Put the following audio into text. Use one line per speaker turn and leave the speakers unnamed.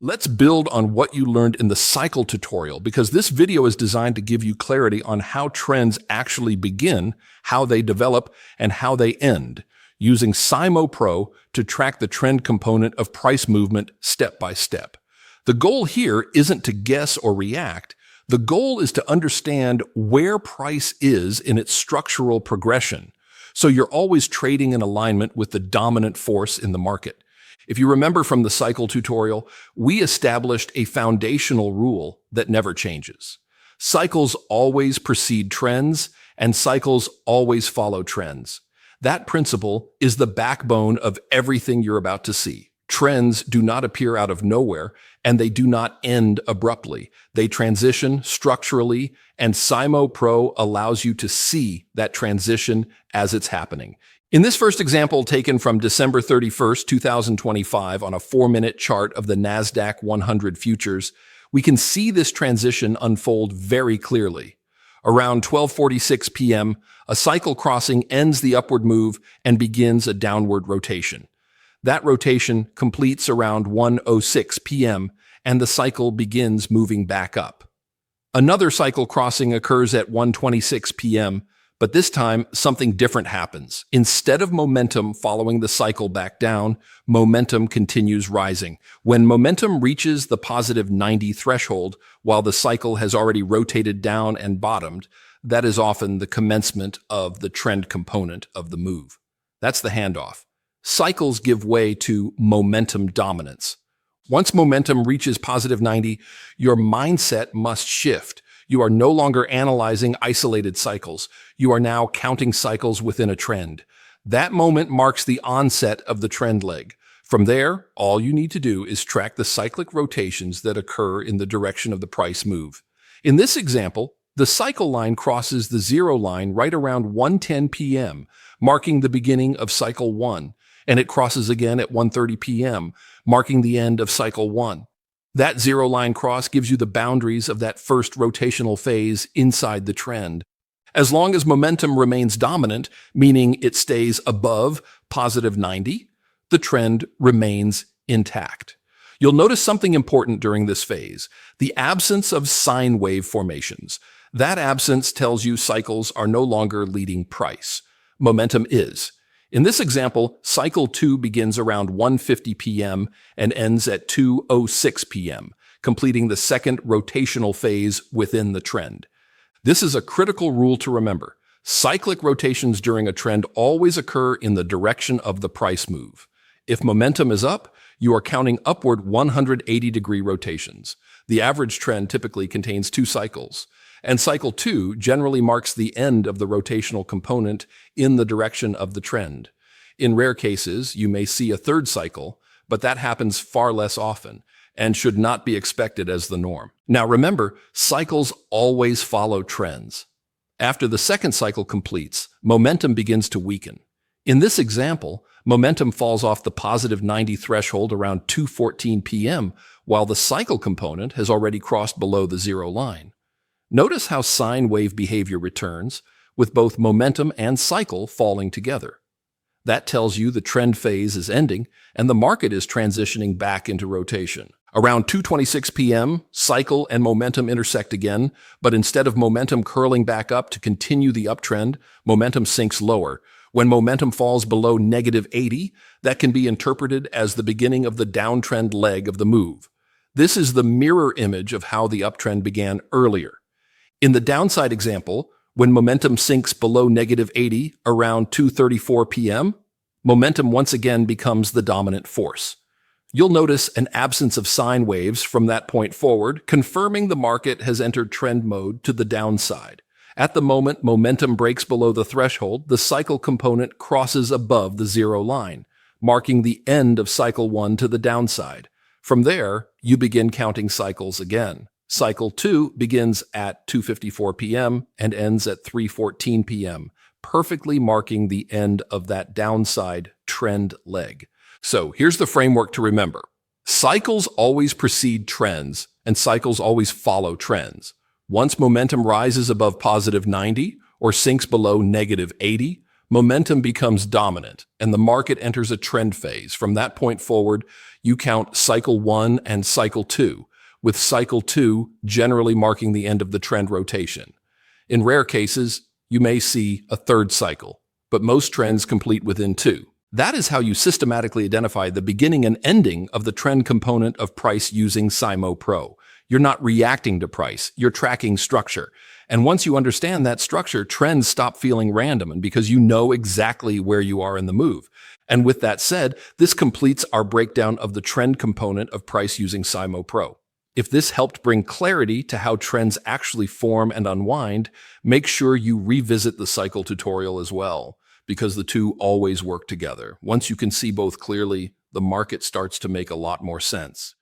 Let's build on what you learned in the cycle tutorial because this video is designed to give you clarity on how trends actually begin, how they develop, and how they end, using SIMO Pro to track the trend component of price movement step by step. The goal here isn't to guess or react. The goal is to understand where price is in its structural progression, so you're always trading in alignment with the dominant force in the market. If you remember from the cycle tutorial, we established a foundational rule that never changes. Cycles always precede trends, and cycles always follow trends. That principle is the backbone of everything you're about to see. Trends do not appear out of nowhere, and they do not end abruptly. They transition structurally, and SIMO Pro allows you to see that transition as it's happening. In this first example taken from December 31st, 2025 on a 4-minute chart of the NASDAQ 100 futures, we can see this transition unfold very clearly. Around 12:46 p.m., a cycle crossing ends the upward move and begins a downward rotation. That rotation completes around 1:06 p.m., and the cycle begins moving back up. Another cycle crossing occurs at 1:26 p.m., but this time, something different happens. Instead of momentum following the cycle back down, momentum continues rising. When momentum reaches the positive 90 threshold, while the cycle has already rotated down and bottomed, that is often the commencement of the trend component of the move. That's the handoff. Cycles give way to momentum dominance. Once momentum reaches positive 90, your mindset must shift. You are no longer analyzing isolated cycles. You are now counting cycles within a trend. That moment marks the onset of the trend leg. From there, all you need to do is track the cyclic rotations that occur in the direction of the price move. In this example, the cycle line crosses the zero line right around 1:10 p.m., marking the beginning of cycle 1, and it crosses again at 1:30 p.m., marking the end of cycle 1. That zero line cross gives you the boundaries of that first rotational phase inside the trend. As long as momentum remains dominant, meaning it stays above positive 90, the trend remains intact. You'll notice something important during this phase, the absence of sine wave formations. That absence tells you cycles are no longer leading price. Momentum is. In this example, cycle 2 begins around 1:50 p.m. and ends at 2:06 p.m., completing the second rotational phase within the trend. This is a critical rule to remember. Cyclic rotations during a trend always occur in the direction of the price move. If momentum is up, you are counting upward 180-degree rotations. The average trend typically contains 2 cycles. And cycle 2 generally marks the end of the rotational component in the direction of the trend. In rare cases, you may see a third cycle, but that happens far less often and should not be expected as the norm. Now remember, cycles always follow trends. After the second cycle completes, momentum begins to weaken. In this example, momentum falls off the positive 90 threshold around 2:14 p.m., while the cycle component has already crossed below the zero line. Notice how sine wave behavior returns, with both momentum and cycle falling together. That tells you the trend phase is ending and the market is transitioning back into rotation. Around 2:26 p.m., cycle and momentum intersect again, but instead of momentum curling back up to continue the uptrend, momentum sinks lower. When momentum falls below negative 80, that can be interpreted as the beginning of the downtrend leg of the move. This is the mirror image of how the uptrend began earlier. In the downside example, when momentum sinks below negative 80 around 2:34 p.m., momentum once again becomes the dominant force. You'll notice an absence of sine waves from that point forward, confirming the market has entered trend mode to the downside. At the moment momentum breaks below the threshold, the cycle component crosses above the zero line, marking the end of cycle 1 to the downside. From there, you begin counting cycles again. Cycle 2 begins at 2:54 p.m. and ends at 3:14 p.m., perfectly marking the end of that downside trend leg. So here's the framework to remember. Cycles always precede trends, and cycles always follow trends. Once momentum rises above positive 90 or sinks below negative 80, Momentum becomes dominant, and the market enters a trend phase. From that point forward, you count cycle 1 and cycle 2, with cycle 2 generally marking the end of the trend rotation. In rare cases, you may see a third cycle, but most trends complete within 2. That is how you systematically identify the beginning and ending of the trend component of price using sine-wave Pro. You're not reacting to price, you're tracking structure. And once you understand that structure, trends stop feeling random, and because you know exactly where you are in the move. And with that said, this completes our breakdown of the trend component of price using sine-wave Pro. If this helped bring clarity to how trends actually form and unwind, make sure you revisit the cycle tutorial as well, because the two always work together. Once you can see both clearly, the market starts to make a lot more sense.